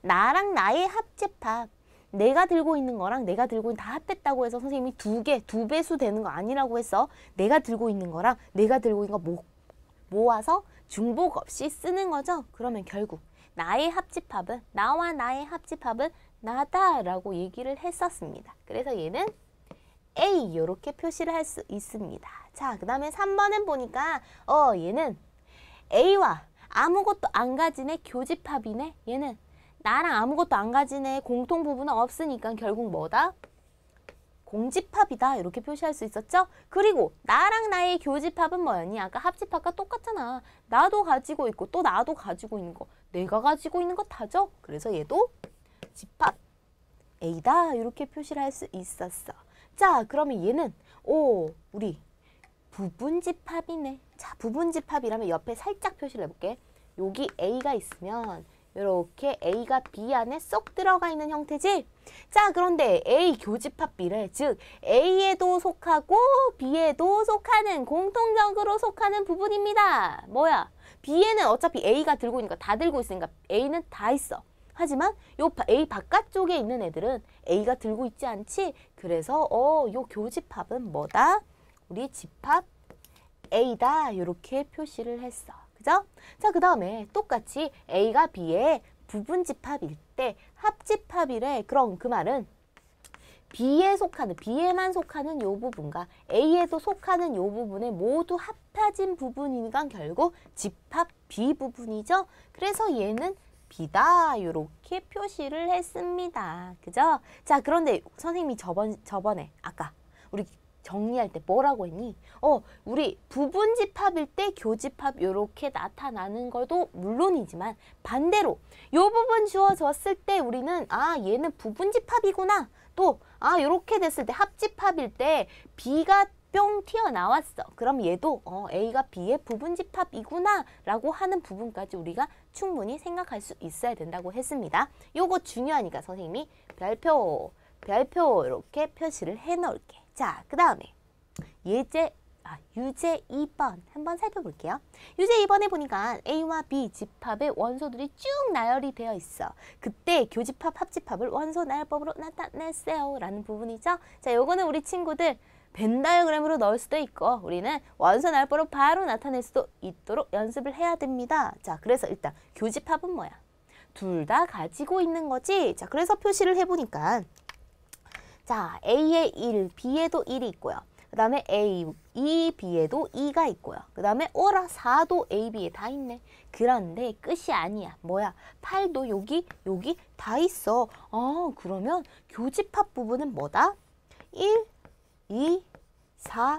나랑 나의 합집합. 내가 들고 있는 거랑 내가 들고 있는 다 합했다고 해서 선생님이 두 배수 되는 거 아니라고 했어. 내가 들고 있는 거랑 내가 들고 있는 거 모아서 중복 없이 쓰는 거죠. 그러면 결국 나의 합집합은, 나와 나의 합집합은 나다라고 얘기를 했었습니다. 그래서 얘는 A 이렇게 표시를 할 수 있습니다. 자, 그 다음에 3번은 보니까 얘는 A와 아무것도 안 가진 애 교집합이네. 얘는 나랑 아무것도 안 가진 애 공통 부분은 없으니까 결국 뭐다? 공집합이다 이렇게 표시할 수 있었죠? 그리고 나랑 나의 교집합은 뭐였니? 아까 합집합과 똑같잖아. 나도 가지고 있고 또 나도 가지고 있는 거. 내가 가지고 있는 거 다죠? 그래서 얘도 집합 A다 이렇게 표시를 할 수 있었어. 자, 그러면 얘는 우리 부분집합이네. 자, 부분집합이라면 옆에 살짝 표시를 해볼게. 여기 A가 있으면 이렇게 A가 B 안에 쏙 들어가 있는 형태지? 자, 그런데 A 교집합 B래. 즉 A에도 속하고 B에도 속하는, 공통적으로 속하는 부분입니다. 뭐야? B에는 어차피 A가 들고 있으니까, 다 들고 있으니까 A는 다 있어. 하지만 요 A 바깥쪽에 있는 애들은 A가 들고 있지 않지? 그래서 요 교집합은 뭐다? 우리 집합 A다 이렇게 표시를 했어. 그죠? 자, 그 다음에 똑같이 A가 B의 부분집합일 때 합집합이래. 그럼 그 말은 B에 속하는, B에만 속하는 요 부분과 A에도 속하는 요 부분에 모두 합해진 부분이니까 결국 집합 B 부분이죠. 그래서 얘는 B다 이렇게 표시를 했습니다. 그죠? 자, 그런데 선생님이 저번에 아까 우리 정리할 때 뭐라고 했니? 우리 부분집합일 때 교집합 이렇게 나타나는 것도 물론이지만 반대로 요 부분 주어졌을 때 우리는 얘는 부분집합이구나. 또 이렇게 됐을 때 합집합일 때 B가 뿅 튀어나왔어. 그럼 얘도 A가 B의 부분집합이구나 라고 하는 부분까지 우리가 충분히 생각할 수 있어야 된다고 했습니다. 요거 중요하니까 선생님이 별표 이렇게 표시를 해 놓을게. 자, 그 다음에 유제 2번 한번 살펴볼게요. 유제 2번에 보니까 A와 B 집합의 원소들이 쭉 나열이 되어 있어. 그때 교집합, 합집합을 원소 나열법으로 나타냈어요 라는 부분이죠. 자, 요거는 우리 친구들 벤 다이어그램으로 넣을 수도 있고 우리는 원소 나열법으로 바로 나타낼 수도 있도록 연습을 해야 됩니다. 자, 그래서 일단 교집합은 뭐야? 둘 다 가지고 있는 거지. 자, 그래서 표시를 해보니까 자, A에 1, B에도 1이 있고요. 그 다음에 A, 2, B에도 2가 있고요. 그 다음에 오라 4도 A, B에 다 있네. 그런데 끝이 아니야. 뭐야? 8도 여기 다 있어. 그러면 교집합 부분은 뭐다? 1, 2, 4,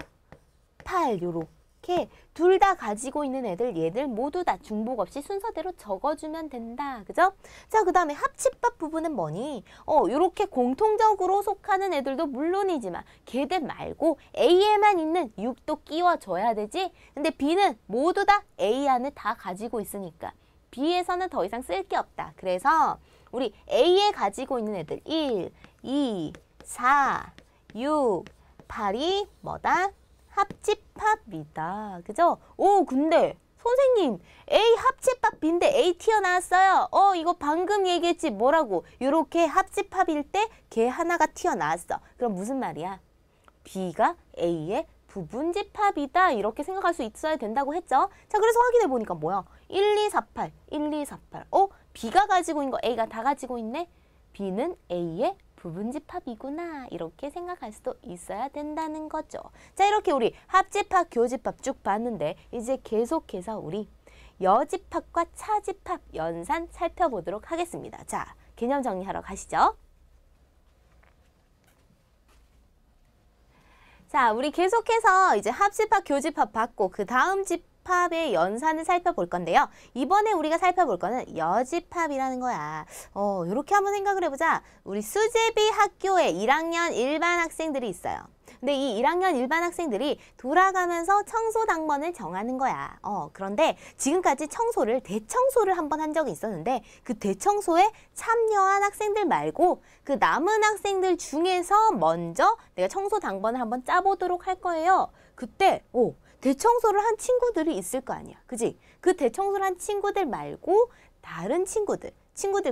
8 요렇게 둘 다 가지고 있는 얘들 모두 다 중복 없이 순서대로 적어주면 된다. 그죠? 자, 그 다음에 합집합 부분은 뭐니? 요렇게 공통적으로 속하는 애들도 물론이지만 걔들 말고 A에만 있는 6도 끼워줘야 되지? 근데 B는 모두 다 A 안에 다 가지고 있으니까 B에서는 더 이상 쓸 게 없다. 그래서 우리 A에 가지고 있는 애들 1, 2, 4, 6, 8이 뭐다? 합집합이다. 그죠? 근데 선생님 A 합집합 B인데 A 튀어나왔어요. 이거 방금 얘기했지. 뭐라고? 요렇게 합집합일 때 걔 하나가 튀어나왔어. 그럼 무슨 말이야? B가 A의 부분집합이다. 이렇게 생각할 수 있어야 된다고 했죠. 자, 그래서 확인해 보니까 뭐야? 1, 2, 4, 8, 1, 2, 4, 8. B가 가지고 있는 거 A가 다 가지고 있네? B는 A의 부분집합이구나 이렇게 생각할 수도 있어야 된다는 거죠. 자, 이렇게 우리 합집합, 교집합 쭉 봤는데 이제 계속해서 우리 여집합과 차집합 연산 살펴보도록 하겠습니다. 자, 개념 정리하러 가시죠. 자, 우리 계속해서 이제 합집합, 교집합 봤고 그 다음 집합의 연산을 살펴볼 건데요. 이번에 우리가 살펴볼 거는 여집합이라는 거야. 이렇게 한번 생각을 해보자. 우리 수제비 학교에 1학년 일반 학생들이 있어요. 근데 이 1학년 일반 학생들이 돌아가면서 청소 당번을 정하는 거야. 그런데 지금까지 대청소를 한번 한 적이 있었는데 그 대청소에 참여한 학생들 말고 그 남은 학생들 중에서 먼저 내가 청소 당번을 한번 짜보도록 할 거예요. 그때 대청소를 한 친구들이 있을 거 아니야. 그지? 그 대청소를 한 친구들 말고 다른 친구들,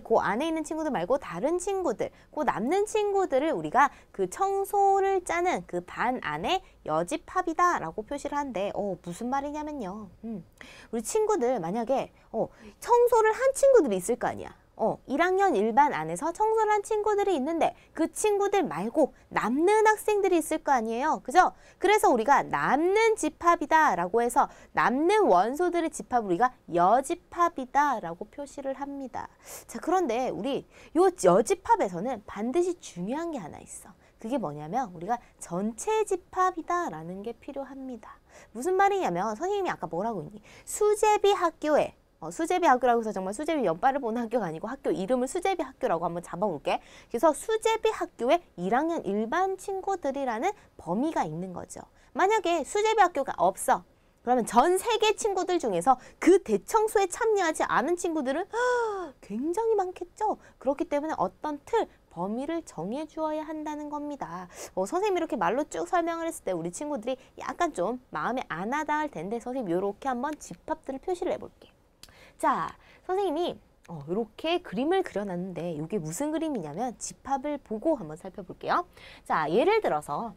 그 안에 있는 친구들 말고 다른 친구들, 그 남는 친구들을 우리가 그 청소를 짜는 그 반 안에 여집합이다 라고 표시를 한대. 무슨 말이냐면요. 우리 친구들 만약에 청소를 한 친구들이 있을 거 아니야. 1학년 일반 안에서 청소를 한 친구들이 있는데 그 친구들 말고 남는 학생들이 있을 거 아니에요. 그죠? 그래서 우리가 남는 집합이다 라고 해서 남는 원소들의 집합을 우리가 여집합이다 라고 표시를 합니다. 자, 그런데 우리 요 여집합에서는 반드시 중요한 게 하나 있어. 그게 뭐냐면 우리가 전체 집합이다라는 게 필요합니다. 무슨 말이냐면 선생님이 아까 뭐라고 했니? 수제비 학교에 수제비 학교라고 해서 정말 수제비 연발을 보는 학교가 아니고 학교 이름을 수제비 학교라고 한번 잡아볼게. 그래서 수제비 학교에 1학년 일반 친구들이라는 범위가 있는 거죠. 만약에 수제비 학교가 없어. 그러면 전 세계 친구들 중에서 그 대청소에 참여하지 않은 친구들은 굉장히 많겠죠. 그렇기 때문에 어떤 틀, 범위를 정해주어야 한다는 겁니다. 선생님이 이렇게 말로 쭉 설명을 했을 때 우리 친구들이 약간 좀 마음에 안 와닿을 할 텐데 선생님이 이렇게 한번 집합들을 표시를 해볼게. 자, 선생님이 이렇게 그림을 그려놨는데 이게 무슨 그림이냐면 집합을 보고 한번 살펴볼게요. 자, 예를 들어서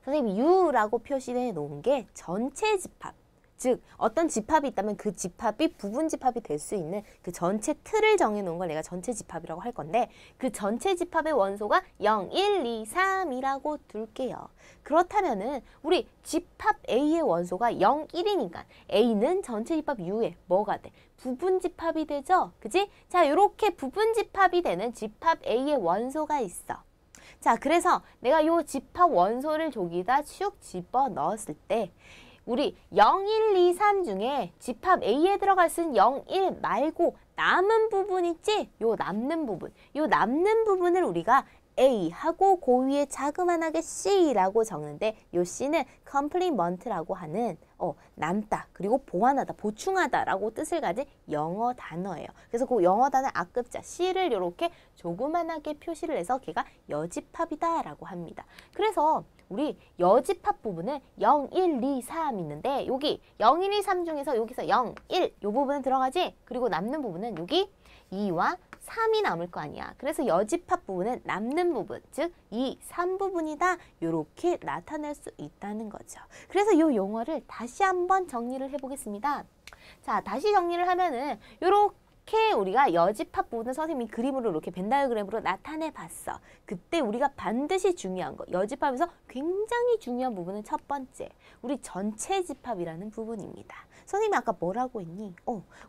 선생님이 U라고 표시해 놓은 게 전체 집합. 즉 어떤 집합이 있다면 그 집합이 부분 집합이 될 수 있는 그 전체 틀을 정해 놓은 걸 내가 전체 집합이라고 할 건데 그 전체 집합의 원소가 0, 1, 2, 3이라고 둘게요. 그렇다면은 우리 집합 A의 원소가 0, 1이니까 A는 전체 집합 U에 뭐가 돼? 부분 집합이 되죠? 그지? 자, 이렇게 부분 집합이 되는 집합 A의 원소가 있어. 자, 그래서 내가 요 집합 원소를 저기다 쭉 집어 넣었을 때 우리 0, 1, 2, 3 중에 집합 A에 들어갈 수 있는 0, 1 말고 남은 부분 있지? 요 남는 부분. 요 남는 부분을 우리가 A하고 그 위에 자그만하게 C라고 적는데 요 C는 complement라고 하는 남다 그리고 보완하다 보충하다라고 뜻을 가진 영어 단어예요. 그래서 그 영어 단어 앞글자 C를 이렇게 조그만하게 표시를 해서 걔가 여집합이다라고 합니다. 그래서 우리 여집합 부분은 0, 1, 2, 3 있는데 여기 0, 1, 2, 3 중에서 여기서 0, 1 요 부분은 들어가지? 그리고 남는 부분은 여기 2와 3이 남을 거 아니야. 그래서 여집합 부분은 남는 부분, 즉 2, 3 부분이다. 이렇게 나타낼 수 있다는 거죠. 그래서 이 용어를 다시 한번 정리를 해보겠습니다. 자, 다시 정리를 하면은 요렇게 우리가 여집합 부분을 선생님이 그림으로 이렇게 벤 다이어그램으로 나타내 봤어. 그때 우리가 반드시 중요한 거, 여집합에서 굉장히 중요한 부분은 첫 번째, 우리 전체 집합이라는 부분입니다. 선생님이 아까 뭐라고 했니?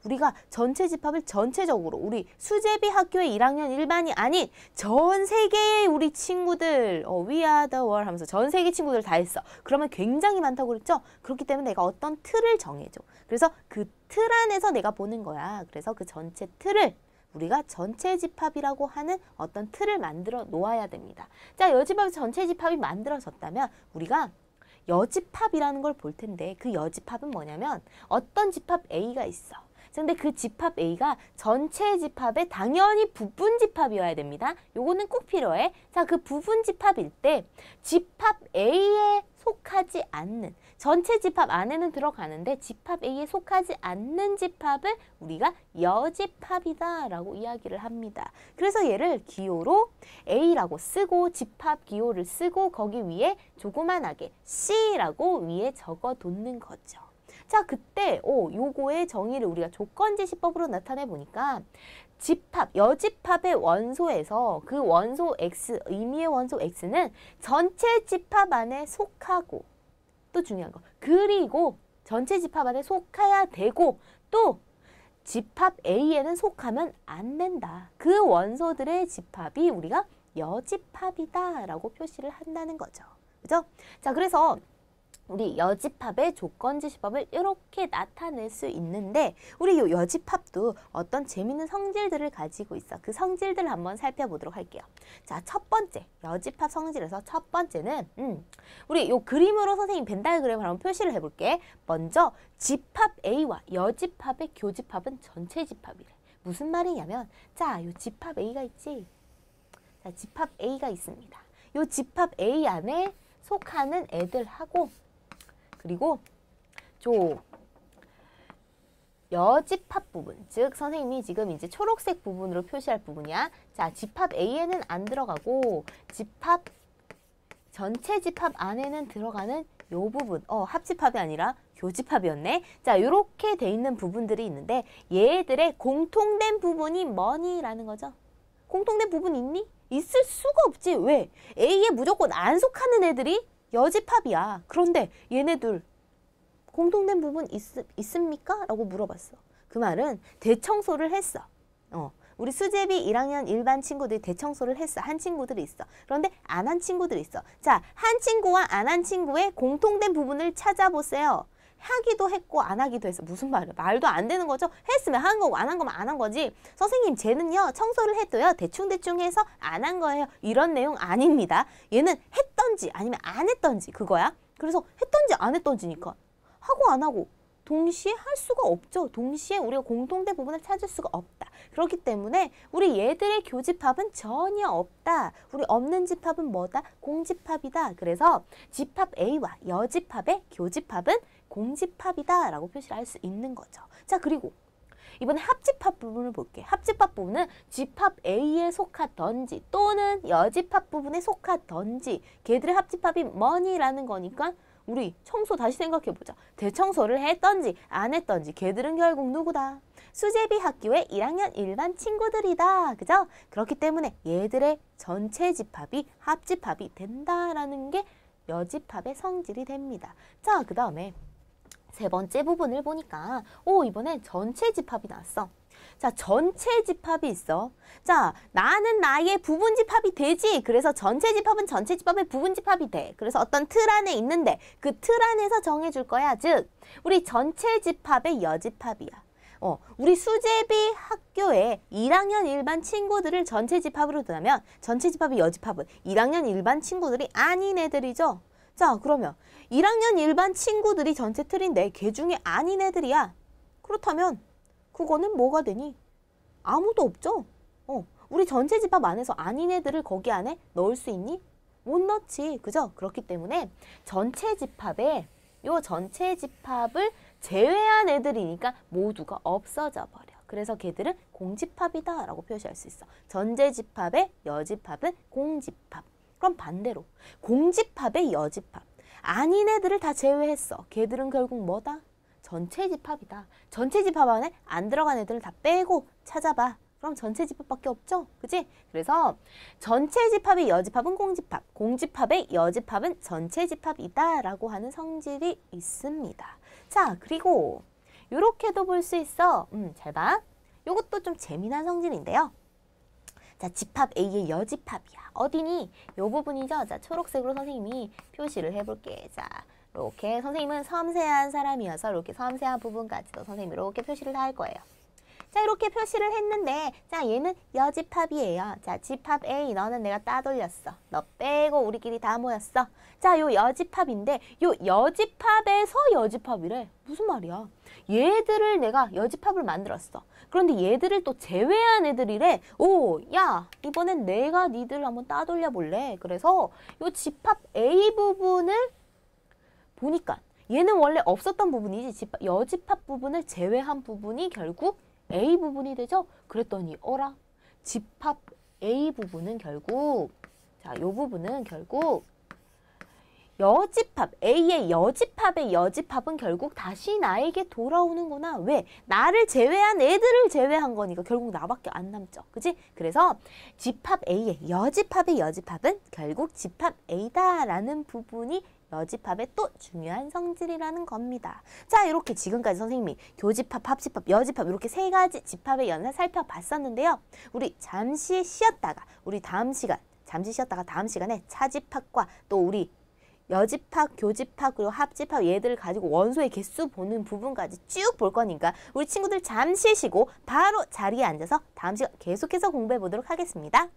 우리가 전체 집합을 전체적으로 우리 수제비 학교의 1학년 일반이 아닌 전 세계의 우리 친구들 We are the world 하면서 전 세계 친구들 다 했어. 그러면 굉장히 많다고 그랬죠? 그렇기 때문에 내가 어떤 틀을 정해줘. 그래서 그 틀 안에서 내가 보는 거야. 그래서 그 전체 틀을 우리가 전체 집합이라고 하는 어떤 틀을 만들어 놓아야 됩니다. 자, 여집합에서 전체 집합이 만들어졌다면 우리가 여집합이라는 걸 볼 텐데 그 여집합은 뭐냐면 어떤 집합 A가 있어. 근데 그 집합 A가 전체 집합의 당연히 부분 집합이어야 됩니다. 요거는 꼭 필요해. 자, 그 부분 집합일 때 집합 A에 속하지 않는 전체 집합 안에는 들어가는데 집합 A에 속하지 않는 집합을 우리가 여집합이다 라고 이야기를 합니다. 그래서 얘를 기호로 A라고 쓰고 집합 기호를 쓰고 거기 위에 조그만하게 C라고 위에 적어놓는 거죠. 자, 그때 요거의 정의를 우리가 조건제시법으로 나타내 보니까 집합, 여집합의 원소에서 그 원소 X, 의미의 원소 X는 전체 집합 안에 속하고 또 중요한 거 그리고 전체 집합 안에 속해야 되고 또 집합 A에는 속하면 안 된다. 그 원소들의 집합이 우리가 여집합이다 라고 표시를 한다는 거죠. 그죠? 자, 그래서 우리 여집합의 조건지시법을 이렇게 나타낼 수 있는데 우리 이 여집합도 어떤 재미있는 성질들을 가지고 있어. 그 성질들을 한번 살펴보도록 할게요. 자, 첫 번째 여집합 성질에서 첫 번째는 우리 이 그림으로 선생님 벤 다이어그램을 한번 표시를 해볼게. 먼저 집합 A와 여집합의 교집합은 전체 집합이래. 무슨 말이냐면 자, 이 집합 A가 있지. 자, 집합 A가 있습니다. 이 집합 A 안에 속하는 애들하고 그리고 여집합 부분, 즉 선생님이 지금 이제 초록색 부분으로 표시할 부분이야. 자, 집합 A에는 안 들어가고 집합 전체 집합 안에는 들어가는 요 부분, 합집합이 아니라 교집합이었네. 자, 요렇게 돼 있는 부분들이 있는데 얘들의 공통된 부분이 뭐니라는 거죠. 공통된 부분 있니? 있을 수가 없지. 왜? A에 무조건 안 속하는 애들이 여집합이야. 그런데 얘네들 공통된 부분 있습니까? 라고 물어봤어. 그 말은 대청소를 했어. 우리 수제비 1학년 일반 친구들이 대청소를 했어. 한 친구들이 있어. 그런데 안 한 친구들이 있어. 자, 한 친구와 안 한 친구의 공통된 부분을 찾아보세요. 하기도 했고 안 하기도 했어. 무슨 말이야? 말도 안 되는 거죠? 했으면 한 거고 안 한 거면 안 한 거지. 선생님 쟤는요 청소를 해도요 대충대충 해서 안 한 거예요. 이런 내용 아닙니다. 얘는 했던지 아니면 안 했던지 그거야. 그래서 했던지 안 했던지니까 하고 안 하고 동시에 할 수가 없죠. 동시에 우리가 공통된 부분을 찾을 수가 없다. 그렇기 때문에 우리 얘들의 교집합은 전혀 없다. 우리 없는 집합은 뭐다? 공집합이다. 그래서 집합 A와 여집합의 교집합은 공집합이다 라고 표시를 할 수 있는 거죠. 자, 그리고 이번에 합집합 부분을 볼게요. 합집합 부분은 집합 A에 속하던지 또는 여집합 부분에 속하던지 걔들의 합집합이 뭐니라는 거니까 우리 청소 다시 생각해보자. 대청소를 했던지 안 했던지 걔들은 결국 누구다? 수제비 학교의 1학년 일반 친구들이다. 그죠? 그렇기 때문에 얘들의 전체 집합이 합집합이 된다라는 게 여집합의 성질이 됩니다. 자, 그 다음에 세 번째 부분을 보니까 이번엔 전체 집합이 나왔어. 자, 전체 집합이 있어. 자, 나는 나의 부분 집합이 되지. 그래서 전체 집합은 전체 집합의 부분 집합이 돼. 그래서 어떤 틀 안에 있는데 그 틀 안에서 정해줄 거야. 즉, 우리 전체 집합의 여집합이야. 우리 수제비 학교에 1학년 일반 친구들을 전체 집합으로 두면 전체 집합의 여집합은 1학년 일반 친구들이 아닌 애들이죠. 자, 그러면 1학년 일반 친구들이 전체 틀인데 걔 중에 아닌 애들이야. 그렇다면 그거는 뭐가 되니? 아무도 없죠? 우리 전체 집합 안에서 아닌 애들을 거기 안에 넣을 수 있니? 못 넣지. 그죠? 그렇기 때문에 전체 집합에 요 전체 집합을 제외한 애들이니까 모두가 없어져 버려. 그래서 걔들은 공집합이다 라고 표시할 수 있어. 전체 집합의 여집합은 공집합. 그럼 반대로 공집합의 여집합. 아닌 애들을 다 제외했어. 걔들은 결국 뭐다? 전체 집합이다. 전체 집합 안에 안 들어간 애들을 다 빼고 찾아봐. 그럼 전체 집합밖에 없죠? 그치? 그래서 전체 집합의 여집합은 공집합, 공집합의 여집합은 전체 집합이다 라고 하는 성질이 있습니다. 자, 그리고 요렇게도 볼 수 있어. 잘 봐. 요것도 좀 재미난 성질인데요. 자, 집합 A의 여집합이야. 어디니? 요 부분이죠. 자, 초록색으로 선생님이 표시를 해볼게. 자, 이렇게 선생님은 섬세한 사람이어서 이렇게 섬세한 부분까지도 선생님이 이렇게 표시를 다 할 거예요. 자, 이렇게 표시를 했는데 자, 얘는 여집합이에요. 자, 집합 A 너는 내가 따돌렸어. 너 빼고 우리끼리 다 모였어. 자, 요 여집합인데 요 여집합에서 여집합이래. 무슨 말이야? 얘들을 내가 여집합을 만들었어. 그런데 얘들을 또 제외한 애들이래. 야, 이번엔 내가 니들 한번 따돌려 볼래. 그래서 요 집합 A 부분을 보니까 얘는 원래 없었던 부분이지. 여집합 부분을 제외한 부분이 결국 A 부분이 되죠? 그랬더니 어라? 집합 A 부분은 결국 자, 요 부분은 결국 여집합, A의 여집합의 여집합은 결국 다시 나에게 돌아오는구나. 왜? 나를 제외한 애들을 제외한 거니까 결국 나밖에 안 남죠. 그치? 그래서 집합 A의 여집합의 여집합은 결국 집합 A다라는 부분이 여집합의 또 중요한 성질이라는 겁니다. 자, 이렇게 지금까지 선생님이 교집합, 합집합, 여집합 이렇게 세 가지 집합의 연을 살펴봤었는데요. 우리 잠시 쉬었다가 다음 시간에 차집합과 또 우리 여집합, 교집합, 그리고 합집합 얘들을 가지고 원소의 개수 보는 부분까지 쭉 볼 거니까 우리 친구들 잠시 쉬고 바로 자리에 앉아서 다음 시간 계속해서 공부해 보도록 하겠습니다.